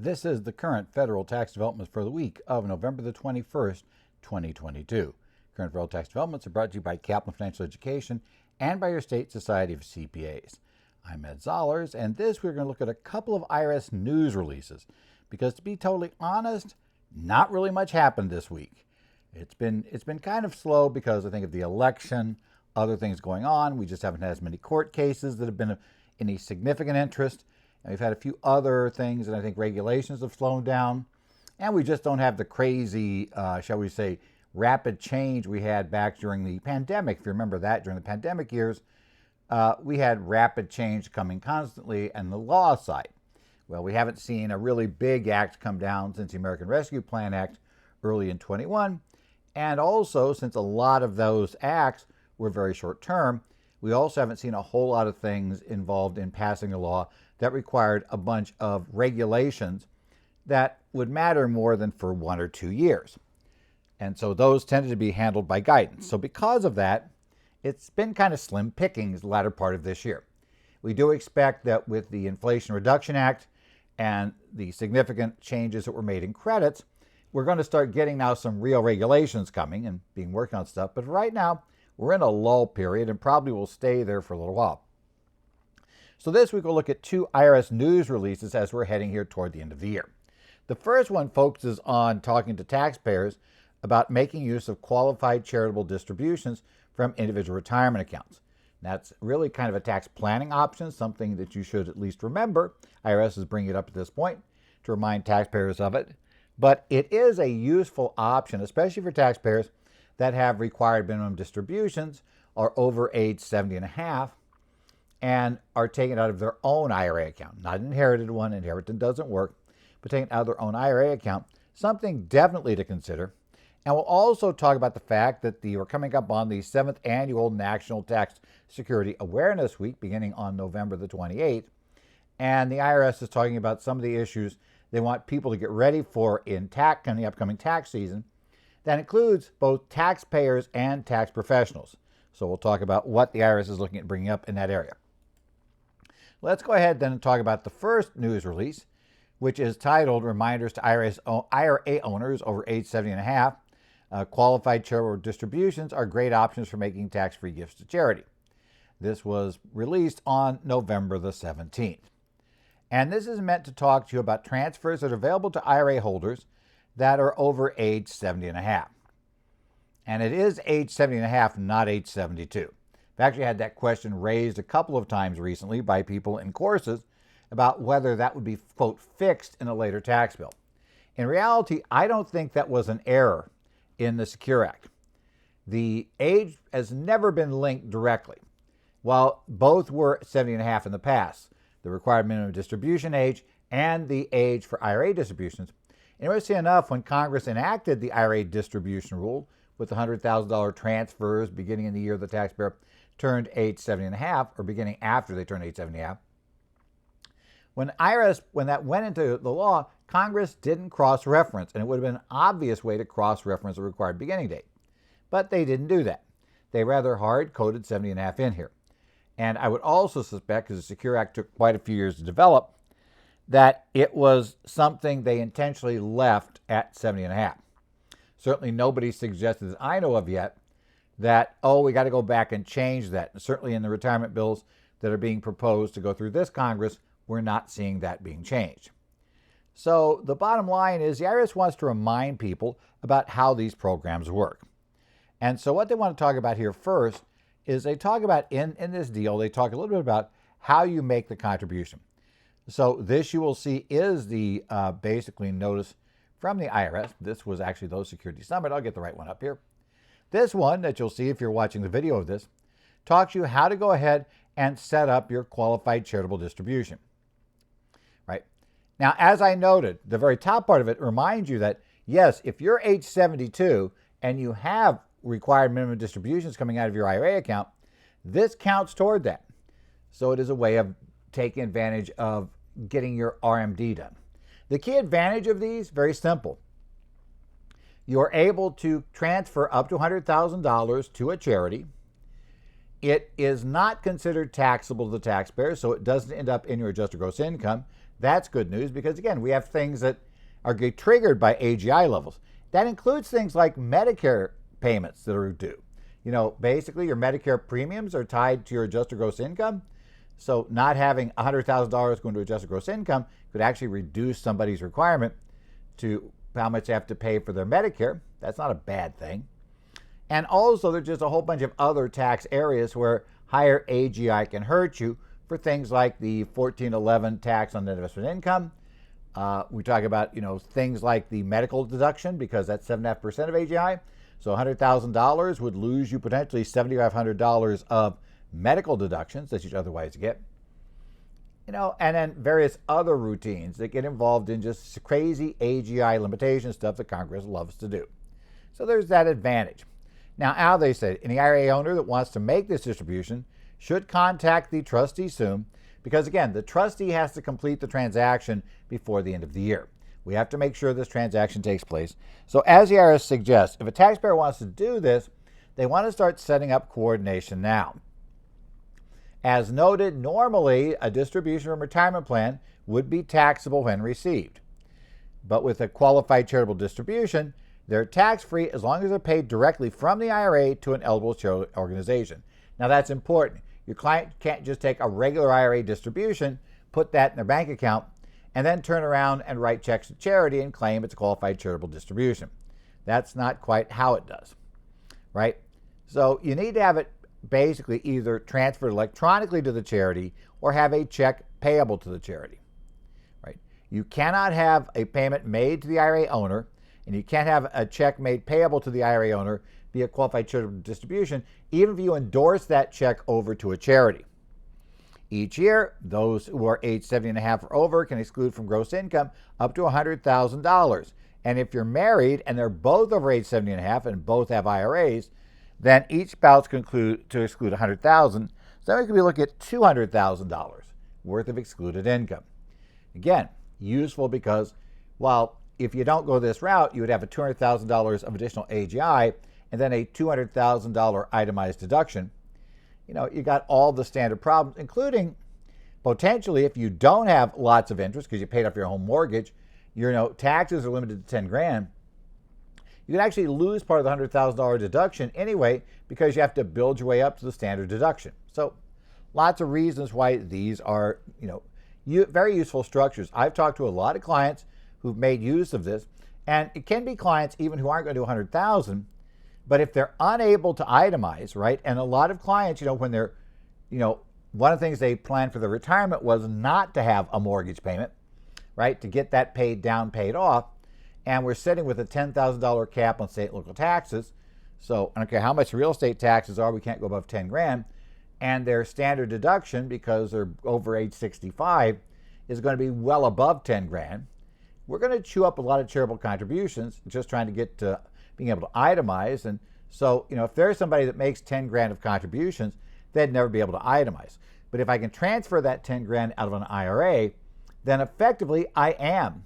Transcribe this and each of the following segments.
This is the current federal tax developments for the week of November the 21st, 2022. Current federal tax developments are brought to you by Capital Financial Education and by your state society of CPAs. I'm Ed Zollers, and we're going to look at a couple of IRS news releases because, to be totally honest, not really much happened this week. It's been kind of slow because I think of the election, other things going on. We just haven't had as many court cases that have been of any significant interest. And we've had a few other things, and I think regulations have slowed down. And we just don't have the crazy, shall we say, rapid change we had back during the pandemic. If you remember that, during the pandemic years, we had rapid change coming constantly on the law side. Well, we haven't seen a really big act come down since the American Rescue Plan Act early in 21. And also, since a lot of those acts were very short term, we also haven't seen a whole lot of things involved in passing a law that required a bunch of regulations that would matter more than for 1 or 2 years. And so those tended to be handled by guidance. So because of that, it's been kind of slim pickings the latter part of this year. We do expect that with the Inflation Reduction Act and the significant changes that were made in credits, we're going to start getting now some real regulations coming and being worked on stuff. But right now, we're in a lull period and probably will stay there for a little while. So this week we'll look at 2 IRS news releases as we're heading here toward the end of the year. The first one focuses on talking to taxpayers about making use of qualified charitable distributions from individual retirement accounts. That's really kind of a tax planning option, something that you should at least remember. IRS is bringing it up at this point to remind taxpayers of it. But it is a useful option, especially for taxpayers that have required minimum distributions, are over age 70 and a half, and are taken out of their own IRA account. Not an inherited one, inheritance doesn't work, but taken out of their own IRA account. Something definitely to consider. And we'll also talk about the fact that we're coming up on the 7th Annual National Tax Security Awareness Week, beginning on November the 28th. And the IRS is talking about some of the issues they want people to get ready for in the upcoming tax season. That includes both taxpayers and tax professionals. So we'll talk about what the IRS is looking at bringing up in that area. Let's go ahead then and talk about the first news release, which is titled Reminders to IRA Owners over age 70 and a half. Qualified charitable distributions are great options for making tax-free gifts to charity. This was released on November the 17th. And this is meant to talk to you about transfers that are available to IRA holders that are over age 70 and a half. And it is age 70 and a half, not age 72. I've actually had that question raised a couple of times recently by people in courses about whether that would be, quote, fixed in a later tax bill. In reality, I don't think that was an error in the Secure Act. The age has never been linked directly. While both were 70 and a half in the past, the required minimum distribution age and the age for IRA distributions. Interesting enough, when Congress enacted the IRA distribution rule with the $100,000 transfers beginning in the year the taxpayer turned age 70 and a half, or beginning after they turned age 70 and a half, when that went into the law, Congress didn't cross-reference, and it would have been an obvious way to cross-reference the required beginning date. But they didn't do that. They rather hard-coded 70 and a half in here. And I would also suspect, because the Secure Act took quite a few years to develop, that it was something they intentionally left at 70 and a half. Certainly nobody suggested that I know of yet that, we got to go back and change that. And certainly in the retirement bills that are being proposed to go through this Congress, we're not seeing that being changed. So the bottom line is the IRS wants to remind people about how these programs work. And so what they want to talk about here first is they talk about, in this deal, they talk a little bit about how you make the contribution. So this you will see is the basically notice from the IRS. This was actually those Security Summit. I'll get the right one up here. This one that you'll see if you're watching the video of this talks you how to go ahead and set up your qualified charitable distribution. Right? Now, as I noted, the very top part of it reminds you that, yes, if you're age 72 and you have required minimum distributions coming out of your IRA account, this counts toward that. So it is a way of taking advantage of getting your RMD done. The key advantage of these, very simple. You're able to transfer up to $100,000 to a charity. It is not considered taxable to the taxpayer, so it doesn't end up in your adjusted gross income. That's good news because, again, we have things that are triggered by AGI levels. That includes things like Medicare payments that are due. Basically your Medicare premiums are tied to your adjusted gross income. So not having $100,000 going to adjusted gross income could actually reduce somebody's requirement to how much they have to pay for their Medicare. That's not a bad thing. And also there's just a whole bunch of other tax areas where higher AGI can hurt you for things like the 1411 tax on net investment income. We talk about, things like the medical deduction because that's 7.5% of AGI. So $100,000 would lose you potentially $7,500 of medical deductions that you'd otherwise get. And then various other routines that get involved in just crazy AGI limitation stuff that Congress loves to do. So there's that advantage. Now, as they said, any IRA owner that wants to make this distribution should contact the trustee soon because, again, the trustee has to complete the transaction before the end of the year. We have to make sure this transaction takes place. So as the IRS suggests, if a taxpayer wants to do this, they want to start setting up coordination now. As noted, normally a distribution from a retirement plan would be taxable when received. But with a qualified charitable distribution, they're tax-free as long as they're paid directly from the IRA to an eligible charitable organization. Now that's important. Your client can't just take a regular IRA distribution, put that in their bank account, and then turn around and write checks to charity and claim it's a qualified charitable distribution. That's not quite how it does, right? So you need to have it basically either transferred electronically to the charity or have a check payable to the charity, right? You cannot have a payment made to the IRA owner and you can't have a check made payable to the IRA owner via qualified charitable distribution, even if you endorse that check over to a charity. Each year, those who are age 70 and a half or over can exclude from gross income up to $100,000. And if you're married and they're both over age 70 and a half and both have IRAs, then each spouse can exclude $100,000. So then we could be looking at $200,000 worth of excluded income. Again, useful because while if you don't go this route, you would have a $200,000 of additional AGI and then a $200,000 itemized deduction. You got all the standard problems, including potentially if you don't have lots of interest because you paid off your home mortgage, your taxes are limited to 10 grand. You can actually lose part of the $100,000 deduction anyway because you have to build your way up to the standard deduction. So lots of reasons why these are, very useful structures. I've talked to a lot of clients who've made use of this, and it can be clients even who aren't going to do 100,000, but if they're unable to itemize, right? And a lot of clients, when they're, one of the things they planned for their retirement was not to have a mortgage payment, right? To get that paid down, paid off. And we're sitting with a $10,000 cap on state and local taxes. So I don't care how much real estate taxes are, we can't go above 10 grand. And their standard deduction, because they're over age 65, is going to be well above 10 grand. We're going to chew up a lot of charitable contributions, just trying to get to being able to itemize. And so, if there's somebody that makes 10 grand of contributions, they'd never be able to itemize. But if I can transfer that 10 grand out of an IRA, then effectively I am,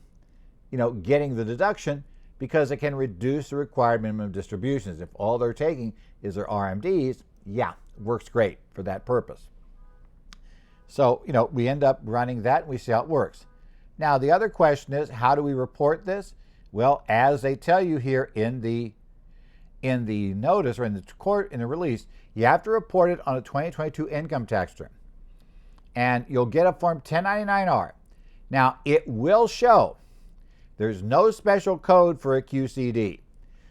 getting the deduction because it can reduce the required minimum distributions. If all they're taking is their RMDs, works great for that purpose. So, we end up running that and we see how it works. Now, the other question is, how do we report this? Well, as they tell you here in the notice or in the release, you have to report it on a 2022 income tax return. And you'll get a Form 1099-R. Now, it will show there's no special code for a QCD.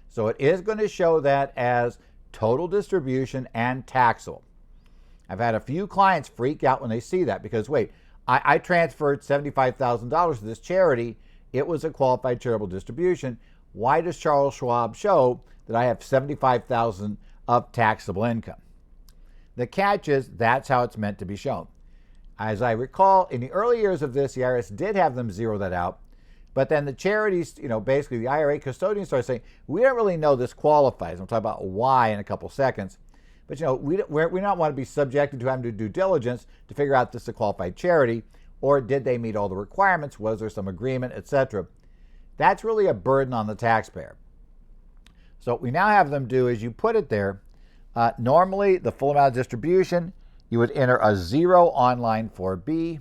So it is going to show that as total distribution and taxable. I've had a few clients freak out when they see that because, wait, I transferred $75,000 to this charity. It was a qualified charitable distribution. Why does Charles Schwab show that I have $75,000 of taxable income? The catch is that's how it's meant to be shown. As I recall, in the early years of this, the IRS did have them zero that out. But then the charities, basically the IRA custodians started saying, we don't really know this qualifies. I'll talk about why in a couple seconds. But, we don't want to be subjected to having to do due diligence to figure out this is a qualified charity, or did they meet all the requirements? Was there some agreement, etc.? That's really a burden on the taxpayer. So what we now have them do is you put it there. Normally, the full amount of distribution, you would enter a 0 on line 4B.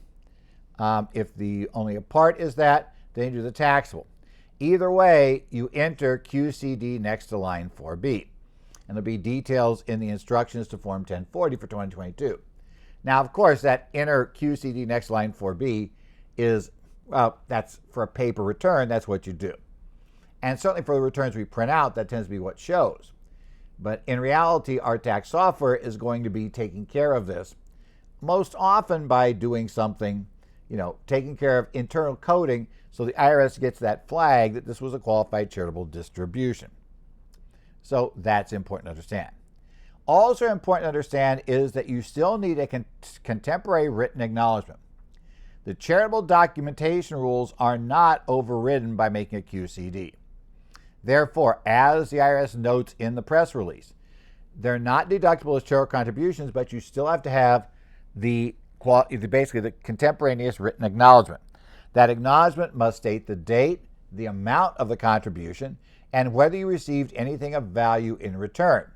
If the only a part is that, then you do the taxable. Either way, you enter QCD next to line 4B. And there'll be details in the instructions to Form 1040 for 2022. Now, of course, that enter QCD next to line 4B is, well, that's for a paper return, that's what you do. And certainly for the returns we print out, that tends to be what shows. But in reality, our tax software is going to be taking care of this, most often by doing something, taking care of internal coding so the IRS gets that flag that this was a qualified charitable distribution. So that's important to understand. Also important to understand is that you still need a contemporary written acknowledgement. The charitable documentation rules are not overridden by making a QCD. Therefore, as the IRS notes in the press release, they're not deductible as charitable contributions, but you still have to have basically the contemporaneous written acknowledgement. That acknowledgement must state the date, the amount of the contribution, and whether you received anything of value in return.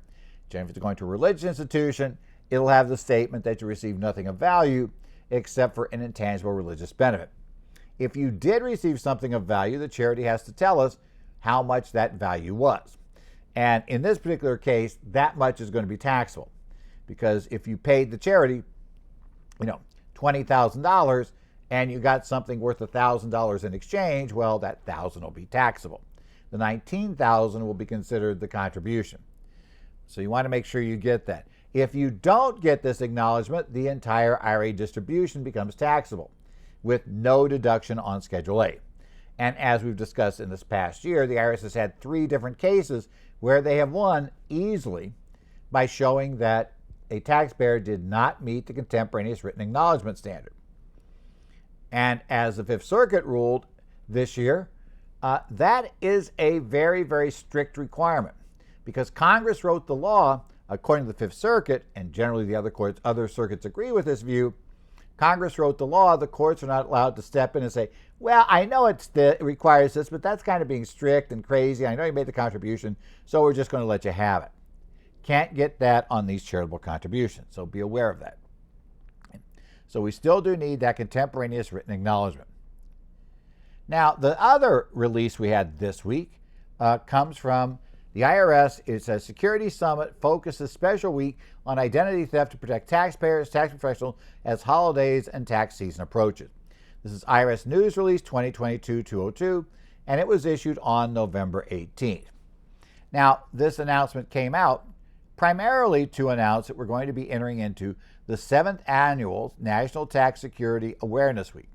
Generally, if it's going to a religious institution, it'll have the statement that you received nothing of value except for an intangible religious benefit. If you did receive something of value, the charity has to tell us how much that value was. And in this particular case, that much is going to be taxable. Because if you paid the charity, $20,000 and you got something worth $1,000 in exchange, well, that $1,000 will be taxable. The $19,000 will be considered the contribution. So you want to make sure you get that. If you don't get this acknowledgement, the entire IRA distribution becomes taxable with no deduction on Schedule A. And as we've discussed in this past year, the IRS has had 3 different cases where they have won easily by showing that a taxpayer did not meet the contemporaneous written acknowledgement standard. And as the Fifth Circuit ruled this year, that is a very, very strict requirement because Congress wrote the law according to the Fifth Circuit, and generally the other circuits agree with this view. Congress wrote the law, the courts are not allowed to step in and say, well, I know it requires this, but that's kind of being strict and crazy. I know you made the contribution, so we're just going to let you have it. Can't get that on these charitable contributions, so be aware of that. So we still do need that contemporaneous written acknowledgement. Now, the other release we had this week comes from the IRS. It says Security Summit focuses special week on identity theft to protect taxpayers, tax professionals as holidays and tax season approaches. This is IRS News Release 2022-202, and it was issued on November 18th. Now, this announcement came out primarily to announce that we're going to be entering into the 7th Annual National Tax Security Awareness Week.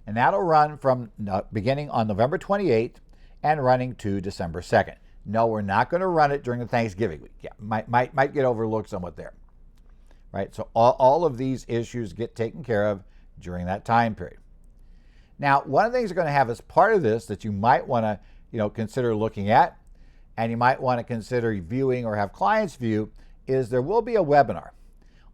And that'll run from beginning on November 28th and running to December 2nd. No, we're not going to run it during the Thanksgiving week. Yeah, might get overlooked somewhat there. Right? So all of these issues get taken care of during that time period. Now, one of the things we're going to have as part of this that you might want to, consider looking at, and you might want to consider viewing or have clients view, is there will be a webinar.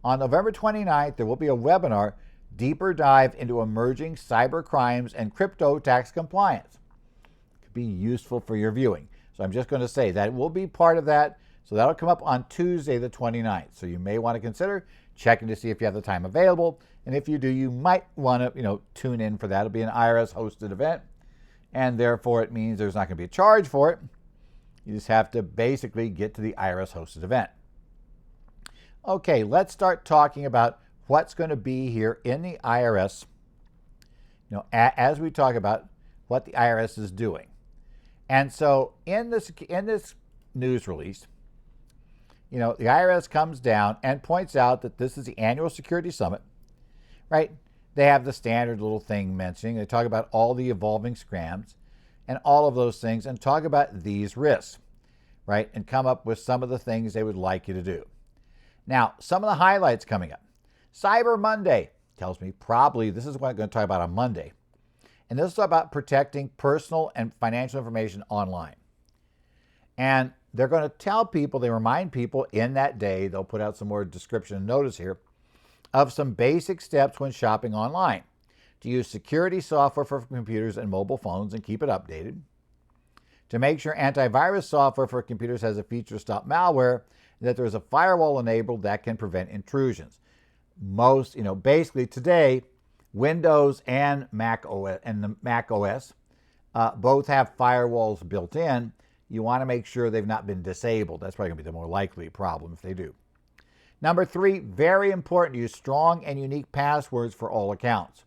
On November 29th, there will be a webinar, Deeper Dive into Emerging Cyber Crimes and Crypto Tax Compliance. It could be useful for your viewing. So I'm just going to say that will be part of that. So that'll come up on Tuesday the 29th. So you may want to consider checking to see if you have the time available. And if you do, you might want to, tune in for that. It'll be an IRS hosted event. And therefore it means there's not going to be a charge for it. You just have to basically get to the IRS hosted event. Okay, let's start talking about what's going to be here in the IRS, as we talk about what the IRS is doing. And so in this news release, the IRS comes down and points out that this is the annual security summit, right? They have the standard little thing mentioning. They talk about all the evolving scams and all of those things and talk about these risks, right? And come up with some of the things they would like you to do. Now, some of the highlights coming up. Cyber Monday tells me probably this is what I'm going to talk about on Monday. And this is about protecting personal and financial information online. And they're going to tell people, they remind people in that day, they'll put out some more description and notice here, of some basic steps when shopping online. To use security software for computers and mobile phones and keep it updated. To make sure antivirus software for computers has a feature to stop malware, and that there's a firewall enabled that can prevent intrusions. Basically today, Windows and Mac OS the Mac OS both have firewalls built in. You want to make sure they've not been disabled. That's probably going to be the more likely problem if they do. Number 3, very important, use strong and unique passwords for all accounts.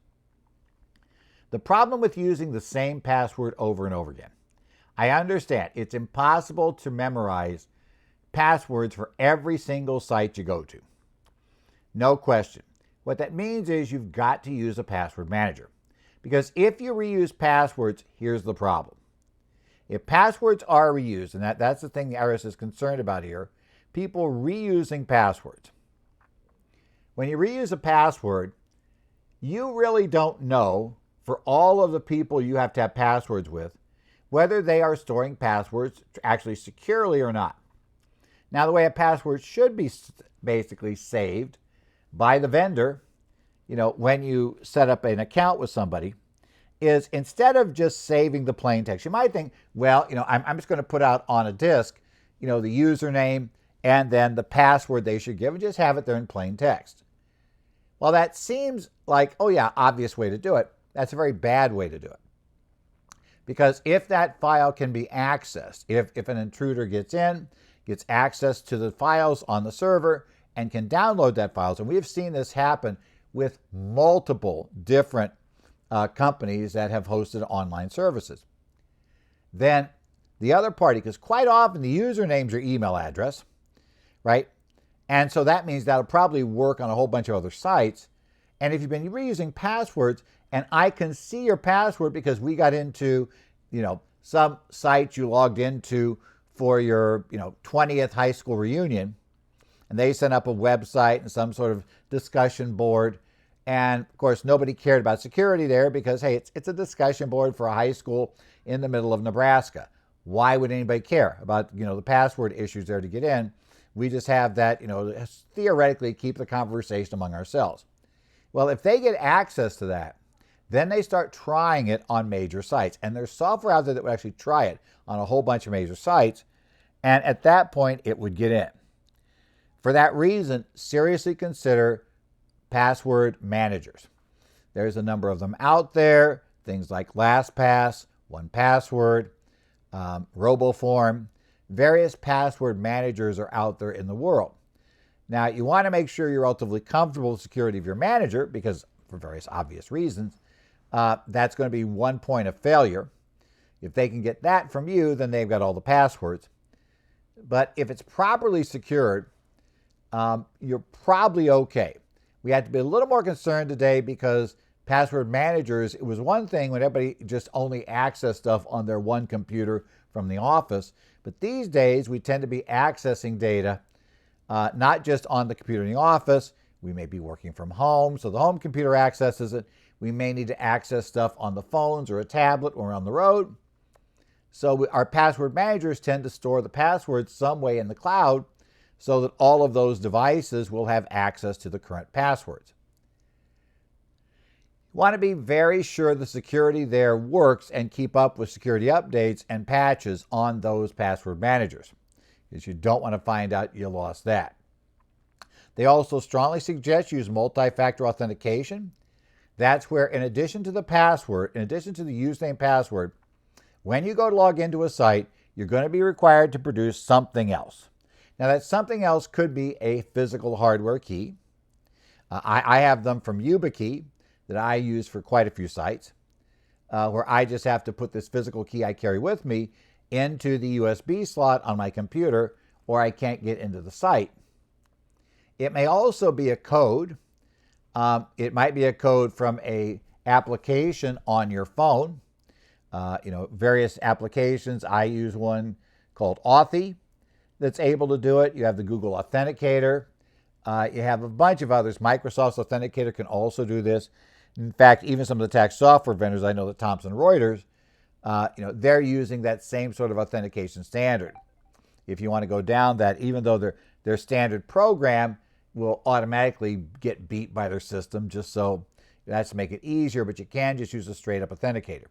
The problem with using the same password over and over again. I understand it's impossible to memorize passwords for every single site you go to. No question. What that means is you've got to use a password manager. Because if you reuse passwords, here's the problem. If passwords are reused, and that's the thing the IRS is concerned about here, people reusing passwords. When you reuse a password, you really don't know, for all of the people you have to have passwords with, whether they are storing passwords actually securely or not. Now, the way a password should be basically saved by the vendor, when you set up an account with somebody, is instead of just saving the plain text, you might think, well, I'm just going to put out on a disk, the username and then the password they should give and just have it there in plain text. Well, that seems like, oh yeah, obvious way to do it. That's a very bad way to do it. Because if that file can be accessed, if an intruder gets in, gets access to the files on the server, and can download that files, and we've seen this happen with multiple different companies that have hosted online services, then the other party, because quite often the username's your email address, right? And so that means that'll probably work on a whole bunch of other sites. And if you've been reusing passwords, and I can see your password because we got into, some site you logged into for your, 20th high school reunion, and they sent up a website and some sort of discussion board. And of course, nobody cared about security there because, hey, it's a discussion board for a high school in the middle of Nebraska. Why would anybody care about, the password issues there to get in? We just have that, theoretically keep the conversation among ourselves. Well, if they get access to that, then they start trying it on major sites. And there's software out there that would actually try it on a whole bunch of major sites. And at that point, it would get in. For that reason, seriously consider password managers. There's a number of them out there, things like LastPass, 1Password, RoboForm. Various password managers are out there in the world. Now, you want to make sure you're relatively comfortable with the security of your manager because, for various obvious reasons, that's going to be one point of failure. If they can get that from you, then they've got all the passwords. But if it's properly secured, you're probably okay. We have to be a little more concerned today because password managers, it was one thing when everybody just only accessed stuff on their one computer from the office. But these days, we tend to be accessing data not just on the computer in the office. We may be working from home, so the home computer accesses it. We may need to access stuff on the phones or a tablet or on the road. So our password managers tend to store the passwords some way in the cloud so that all of those devices will have access to the current passwords. You want to be very sure the security there works and keep up with security updates and patches on those password managers, because you don't want to find out you lost that. They also strongly suggest use MultiFactor Authentication. That's where, in addition to the password, in addition to the username password, when you go to log into a site, you're going to be required to produce something else. Now, that something else could be a physical hardware key. I have them from YubiKey that I use for quite a few sites, where I just have to put this physical key I carry with me into the USB slot on my computer, or I can't get into the site. It may also be a code. It might be a code from an application on your phone. Various applications. I use one called Authy that's able to do it. You have the Google Authenticator. You have a bunch of others. Microsoft's Authenticator can also do this. In fact, even some of the tax software vendors, I know that Thomson Reuters, they're using that same sort of authentication standard. If you want to go down that, even though their standard program will automatically get beat by their system, just so that's to make it easier, but you can just use a straight up authenticator.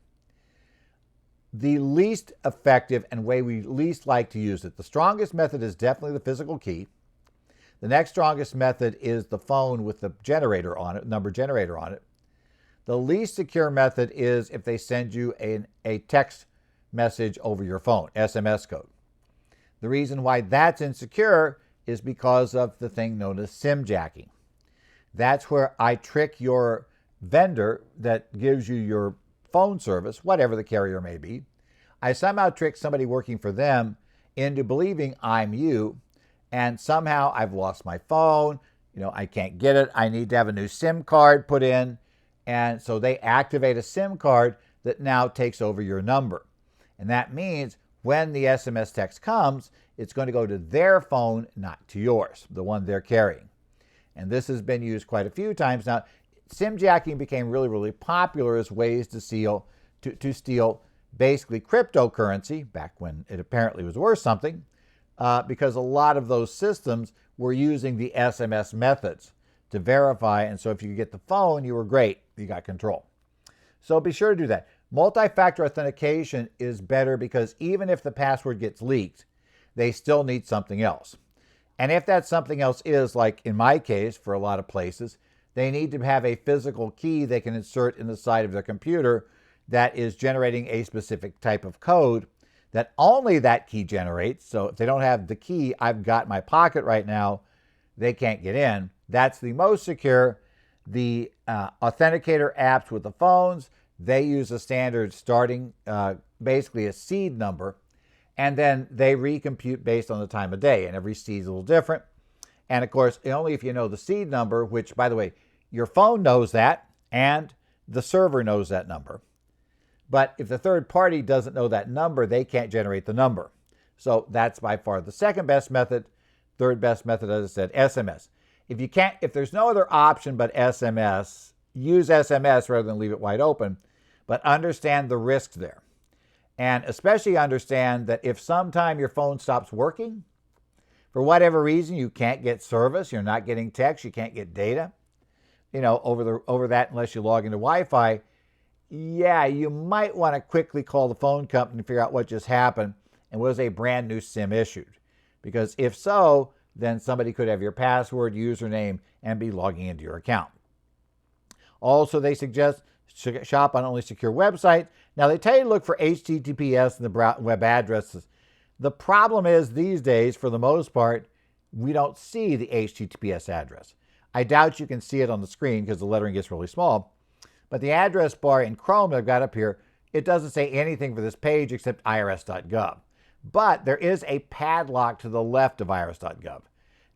The least effective and way we least like to use it, the strongest method is definitely the physical key. The next strongest method is the phone with the generator on it, number generator on it. The least secure method is if they send you a text message over your phone, SMS code. The reason why that's insecure is because of the thing known as Simjacking. That's where I trick your vendor that gives you your phone service, whatever the carrier may be. I somehow trick somebody working for them into believing I'm you, and somehow I've lost my phone. I can't get it. I need to have a new SIM card put in. And so they activate a SIM card that now takes over your number. And that means when the SMS text comes, it's going to go to their phone, not to yours, the one they're carrying. And this has been used quite a few times. Now, Simjacking became really, really popular as ways to steal basically cryptocurrency, back when it apparently was worth something, because a lot of those systems were using the SMS methods to verify. And so if you could get the phone, you were great. You got control. So be sure to do that. Multi-factor authentication is better because even if the password gets leaked, they still need something else. And if that something else is, like in my case, for a lot of places, they need to have a physical key they can insert in the side of their computer that is generating a specific type of code that only that key generates. So if they don't have the key I've got in my pocket right now, they can't get in. That's the most secure. The authenticator apps with the phones, they use a standard starting, basically a seed number, and then they recompute based on the time of day, and every seed is a little different. And of course, only if you know the seed number, which, by the way, your phone knows that, and the server knows that number. But if the third party doesn't know that number, they can't generate the number. So that's by far the second best method. Third best method, as I said, SMS. If there's no other option but SMS, use SMS rather than leave it wide open, but understand the risks there. And especially understand that if sometime your phone stops working, for whatever reason, you can't get service, you're not getting text, you can't get data, over that unless you log into Wi-Fi, yeah, you might want to quickly call the phone company to figure out what just happened and was a brand new SIM issued. Because if so, then somebody could have your password, username, and be logging into your account. Also, they suggest shop on only secure websites. Now, they tell you to look for HTTPS in the web addresses. The problem is these days, for the most part, we don't see the HTTPS address. I doubt you can see it on the screen because the lettering gets really small. But the address bar in Chrome that I've got up here, it doesn't say anything for this page except irs.gov. But there is a padlock to the left of irs.gov.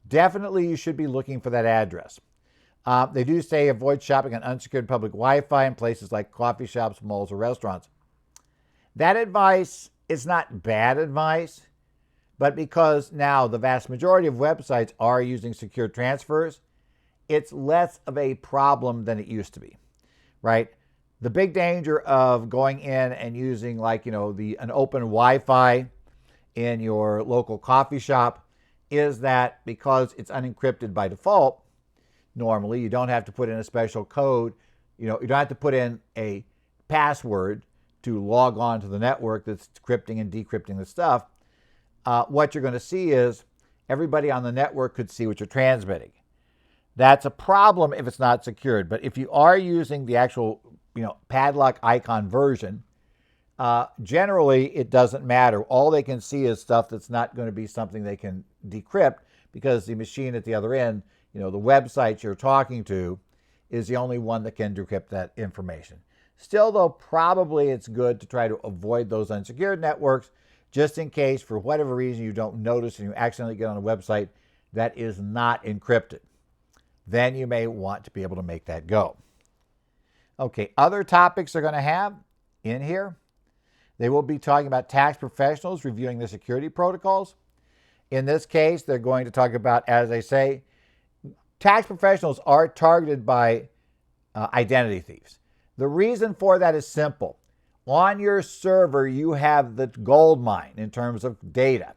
Definitely you should be looking for that address. They do say avoid shopping on unsecured public Wi-Fi in places like coffee shops, malls, or restaurants. That advice is not bad advice, but because now the vast majority of websites are using secure transfers, it's less of a problem than it used to be, right? The big danger of going in and using an open Wi-Fi in your local coffee shop is that because it's unencrypted by default, normally you don't have to put in a special code. You don't have to put in a password to log on to the network that's encrypting and decrypting the stuff. What you're going to see is everybody on the network could see what you're transmitting. That's a problem if it's not secured. But if you are using the actual padlock icon version, generally it doesn't matter. All they can see is stuff that's not going to be something they can decrypt because the machine at the other end, the website you're talking to, is the only one that can decrypt that information. Still, though, probably it's good to try to avoid those unsecured networks just in case, for whatever reason, you don't notice and you accidentally get on a website that is not encrypted. Then you may want to be able to make that go. Okay, other topics they're going to have in here. They will be talking about tax professionals reviewing the security protocols. In this case, they're going to talk about, as I say, tax professionals are targeted by identity thieves. The reason for that is simple. On your server, you have the gold mine in terms of data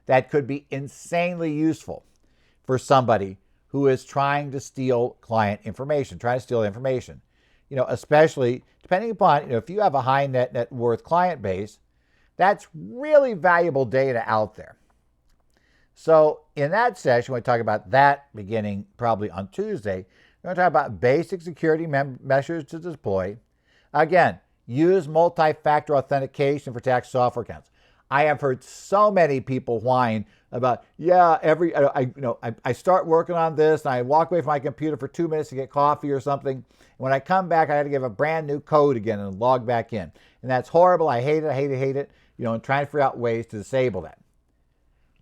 that could be insanely useful for somebody who is trying to steal client information, especially depending upon, if you have a high net worth client base, that's really valuable data out there. So in that session, we talk about that beginning probably on Tuesday. We're going to talk about basic security measures to deploy. Again, use multi-factor authentication for tax software accounts. I have heard so many people whine about, I start working on this and I walk away from my computer for 2 minutes to get coffee or something. When I come back, I got to give a brand new code again and log back in. And that's horrible. I hate it. And trying to figure out ways to disable that.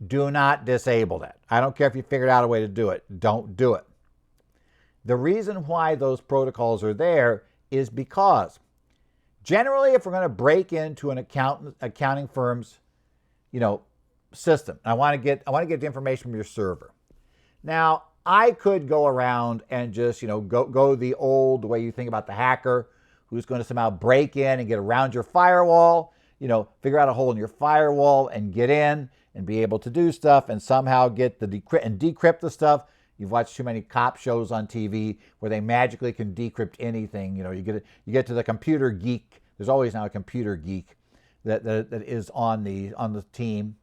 Do not disable that. I don't care if you figured out a way to do it. Don't do it. The reason why those protocols are there is because generally, if we're going to break into an accounting firm's, system, I want to get the information from your server. Now, I could go around and just, go the old way you think about the hacker who's going to somehow break in and get around your firewall, figure out a hole in your firewall and get in and be able to do stuff and somehow get the decrypt the stuff. You've watched too many cop shows on TV where they magically can decrypt anything. You get to the computer geek. There's always now a computer geek that is on the team,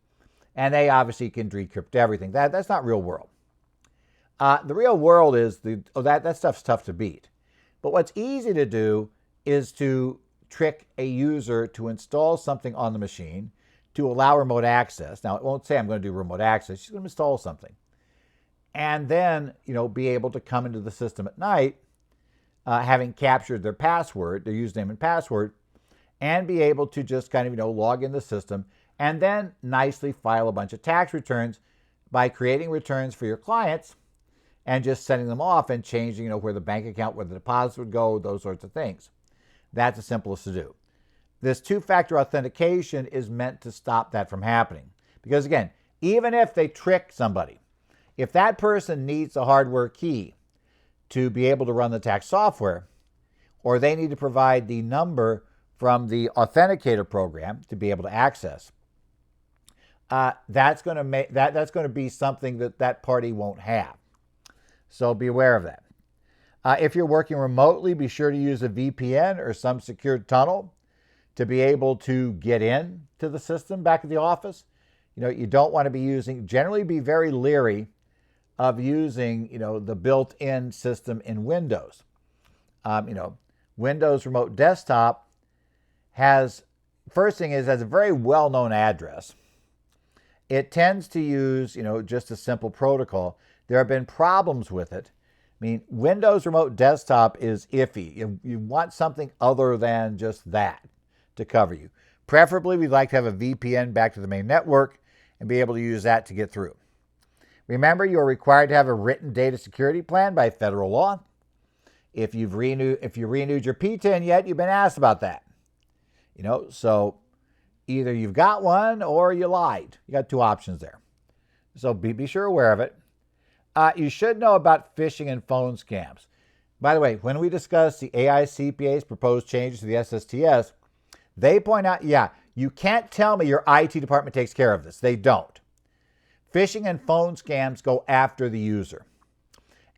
and they obviously can decrypt everything. That's not real world. The real world is that stuff's tough to beat. But what's easy to do is to trick a user to install something on the machine to allow remote access. Now, it won't say I'm going to do remote access. It's going to install something. And then, be able to come into the system at night, having captured their password, their username and password, and be able to just kind of, log in the system and then nicely file a bunch of tax returns by creating returns for your clients and just sending them off and changing, where the bank account, where the deposits would go, those sorts of things. That's the simplest to do. This two-factor authentication is meant to stop that from happening. Because again, even if they trick somebody, if that person needs a hardware key to be able to run the tax software, or they need to provide the number from the authenticator program to be able to access, that's going to be something that party won't have. So be aware of that. If you're working remotely, be sure to use a VPN or some secured tunnel to be able to get in to the system back at the office. You don't want to be generally be very leery of using, the built-in system in Windows. Windows Remote Desktop has a very well-known address. It tends to use, just a simple protocol. There have been problems with it. Windows Remote Desktop is iffy. You want something other than just that to cover you. Preferably, we'd like to have a VPN back to the main network and be able to use that to get through. Remember, you are required to have a written data security plan by federal law. If you renewed your PTIN yet, you've been asked about that. So either you've got one or you lied. You got two options there. So be sure aware of it. You should know about phishing and phone scams. By the way, when we discuss the AICPA's proposed changes to the SSTS, they point out, you can't tell me your IT department takes care of this. They don't. Phishing and phone scams go after the user.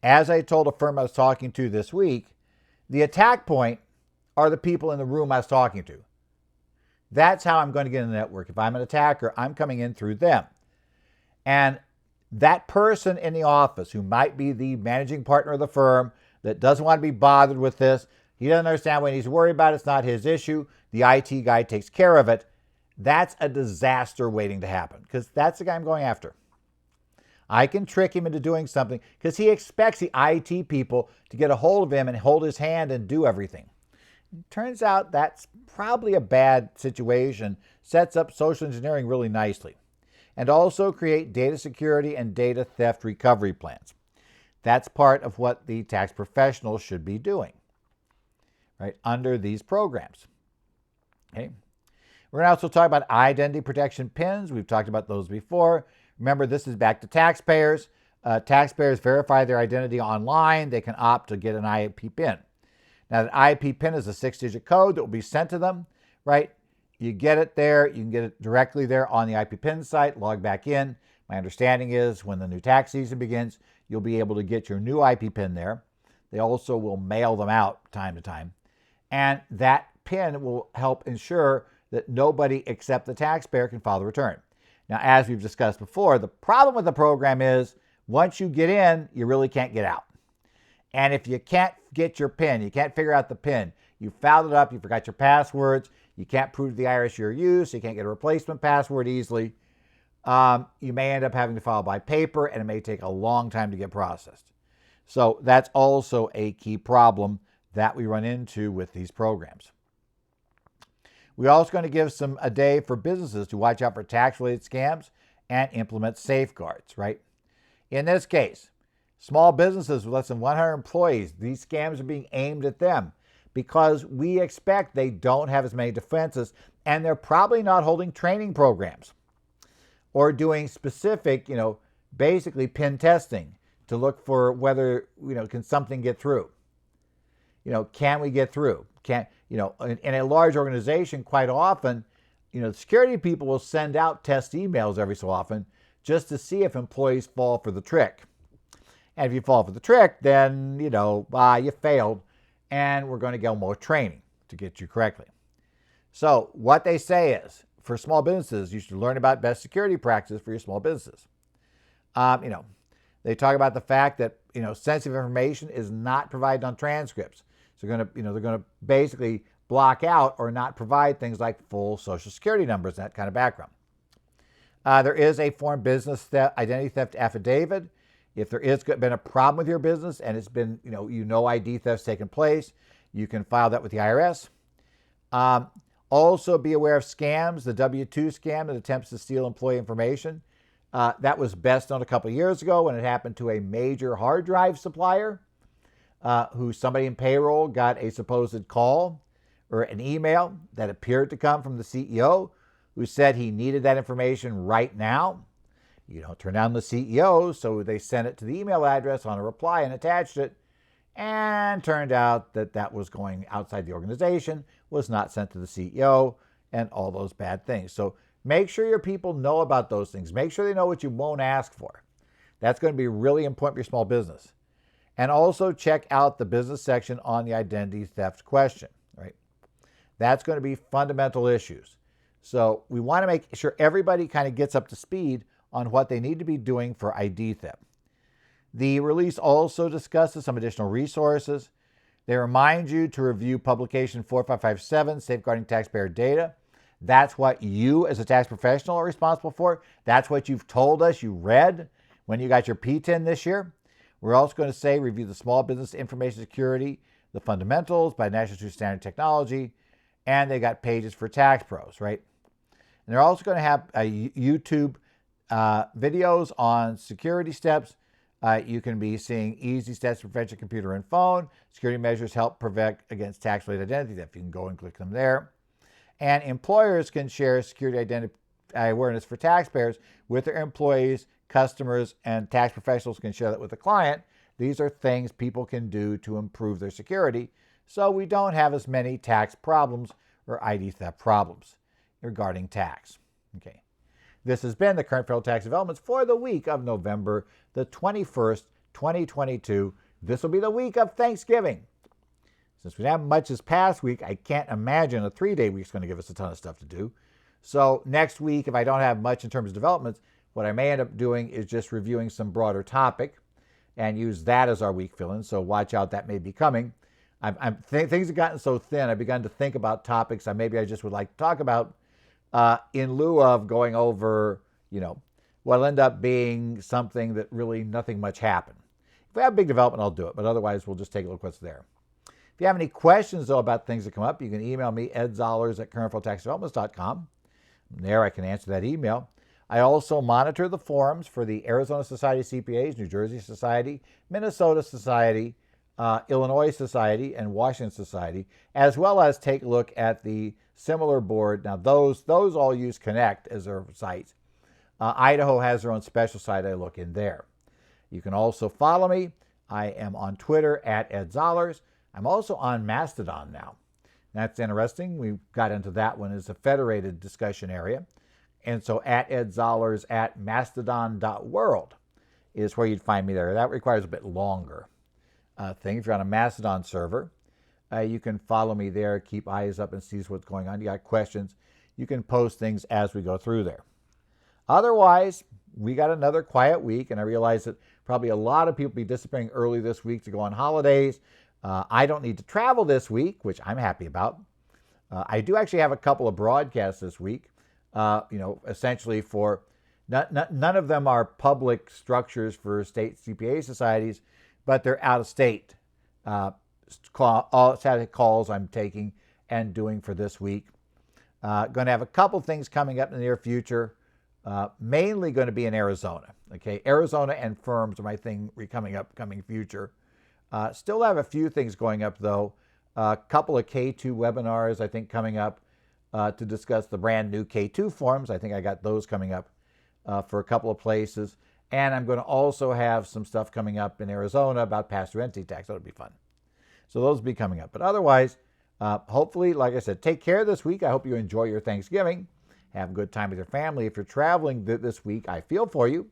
As I told a firm I was talking to this week, the attack point are the people in the room I was talking to. That's how I'm going to get in the network. If I'm an attacker, I'm coming in through them. And that person in the office who might be the managing partner of the firm that doesn't want to be bothered with this, he doesn't understand what he's worried about. It's not his issue. The IT guy takes care of it. That's a disaster waiting to happen because that's the guy I'm going after. I can trick him into doing something because he expects the IT people to get a hold of him and hold his hand and do everything. Turns out that's probably a bad situation, sets up social engineering really nicely, and also create data security and data theft recovery plans. That's part of what the tax professionals should be doing, right, under these programs. Okay. We're going to also talk about identity protection pins. We've talked about those before. Remember, this is back to taxpayers. Taxpayers verify their identity online. They can opt to get an IP PIN. Now, the IP PIN is a 6-digit code that will be sent to them, right? You get it there. You can get it directly there on the IP PIN site, log back in. My understanding is when the new tax season begins, you'll be able to get your new IP PIN there. They also will mail them out time to time. And that PIN will help ensure that nobody except the taxpayer can file the return. Now, as we've discussed before, the problem with the program is once you get in, you really can't get out. And if you can't get your PIN, you can't figure out the PIN, you fouled it up, you forgot your passwords, you can't prove to the IRS your use, you can't get a replacement password easily, you may end up having to file by paper, and it may take a long time to get processed. So that's also a key problem that we run into with these programs. We're also going to give a day for businesses to watch out for tax-related scams and implement safeguards, right? In this case, small businesses with less than 100 employees, these scams are being aimed at them because we expect they don't have as many defenses, and they're probably not holding training programs or doing specific, basically PIN testing to look for whether, can something get through? Can we get through? In a large organization, quite often, the security people will send out test emails every so often just to see if employees fall for the trick. And if you fall for the trick, then, you failed, and we're going to get more training to get you correctly. So what they say is, for small businesses, you should learn about best security practices for your small businesses. They talk about the fact that, sensitive information is not provided on transcripts. So they're going to basically block out or not provide things like full social security numbers, that kind of background. There is a form business identity theft affidavit. If there has been a problem with your business and it's been, ID theft's taken place, you can file that with the IRS. Also be aware of scams, the W-2 scam that attempts to steal employee information. That was best known a couple of years ago when it happened to a major hard drive supplier who somebody in payroll got a supposed call or an email that appeared to come from the CEO who said he needed that information right now. You don't turn down the CEO, so they sent it to the email address on a reply and attached it, and turned out that that was going outside the organization, was not sent to the CEO, and all those bad things. So make sure your people know about those things. Make sure they know what you won't ask for. That's going to be really important for your small business. And also check out the business section on the identity theft question, right? That's going to be fundamental issues. So we want to make sure everybody kind of gets up to speed on what they need to be doing for ID theft. The release also discusses some additional resources. They remind you to review publication 4557, Safeguarding Taxpayer Data. That's what you as a tax professional are responsible for. That's what you've told us you read when you got your PTIN this year. We're also going to say review the Small Business Information Security, the Fundamentals by National Institute of Standard Technology, and they got pages for tax pros, right? And they're also going to have YouTube videos on security steps. You can be seeing easy steps to prevent your computer and phone. Security measures help prevent against tax-related identity theft. You can go and click them there. And employers can share security identity awareness for taxpayers with their employees, customers, and tax professionals can share that with the client. These are things people can do to improve their security so we don't have as many tax problems or ID theft problems regarding tax. Okay. This has been the current federal tax developments for the week of November the 21st, 2022. This will be the week of Thanksgiving. Since we didn't have much this past week, I can't imagine a 3-day week is going to give us a ton of stuff to do. So next week, if I don't have much in terms of developments, what I may end up doing is just reviewing some broader topic and use that as our week fill-in. So watch out, that may be coming. Things have gotten so thin, I've begun to think about topics maybe I just would like to talk about in lieu of going over, what'll end up being something that really nothing much happened. If we have big development, I'll do it, but otherwise we'll just take a look what's there. If you have any questions, though, about things that come up, you can email me, edzollers@currentfederaltaxdevelopments.com. There I can answer that email. I also monitor the forums for the Arizona Society of CPAs, New Jersey Society, Minnesota Society, Illinois Society, and Washington Society, as well as take a look at the similar board. Now, those all use Connect as their sites. Idaho has their own special site. I look in there. You can also follow me. I am on Twitter @edzollers. I'm also on Mastodon now. That's interesting. We got into that one as a federated discussion area. And so @edzollers @mastodon.world is where you'd find me there. That requires a bit longer thing. If you're on a Mastodon server, you can follow me there, keep eyes up and see what's going on. You got questions, you can post things as we go through there. Otherwise, we got another quiet week, and I realize that probably a lot of people will be disappearing early this week to go on holidays. I don't need to travel this week, which I'm happy about. I do actually have a couple of broadcasts this week, essentially for none of them are public structures for state CPA societies, but they're out of state calls I'm taking and doing for this week. Going to have a couple things coming up in the near future, mainly going to be in Arizona. Okay, Arizona and firms are my thing coming future. Still have a few things going up though. A couple of K2 webinars I think coming up to discuss the brand new K2 forms. I think I got those coming up for a couple of places. And I'm going to also have some stuff coming up in Arizona about pass-through entity tax. That'll be fun. So those will be coming up. But otherwise, hopefully, like I said, take care this week. I hope you enjoy your Thanksgiving. Have a good time with your family. If you're traveling this week, I feel for you.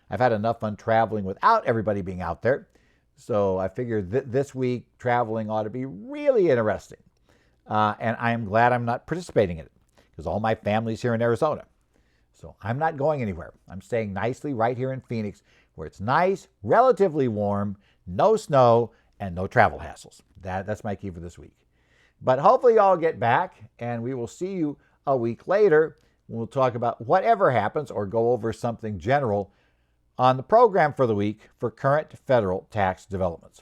I've had enough fun traveling without everybody being out there. So I figured this week traveling ought to be really interesting. And I am glad I'm not participating in it because all my family's here in Arizona. So I'm not going anywhere. I'm staying nicely right here in Phoenix where it's nice, relatively warm, no snow, and no travel hassles. That's my key for this week. But hopefully y'all get back and we will see you a week later. We'll talk about whatever happens or go over something general on the program for the week for current federal tax developments.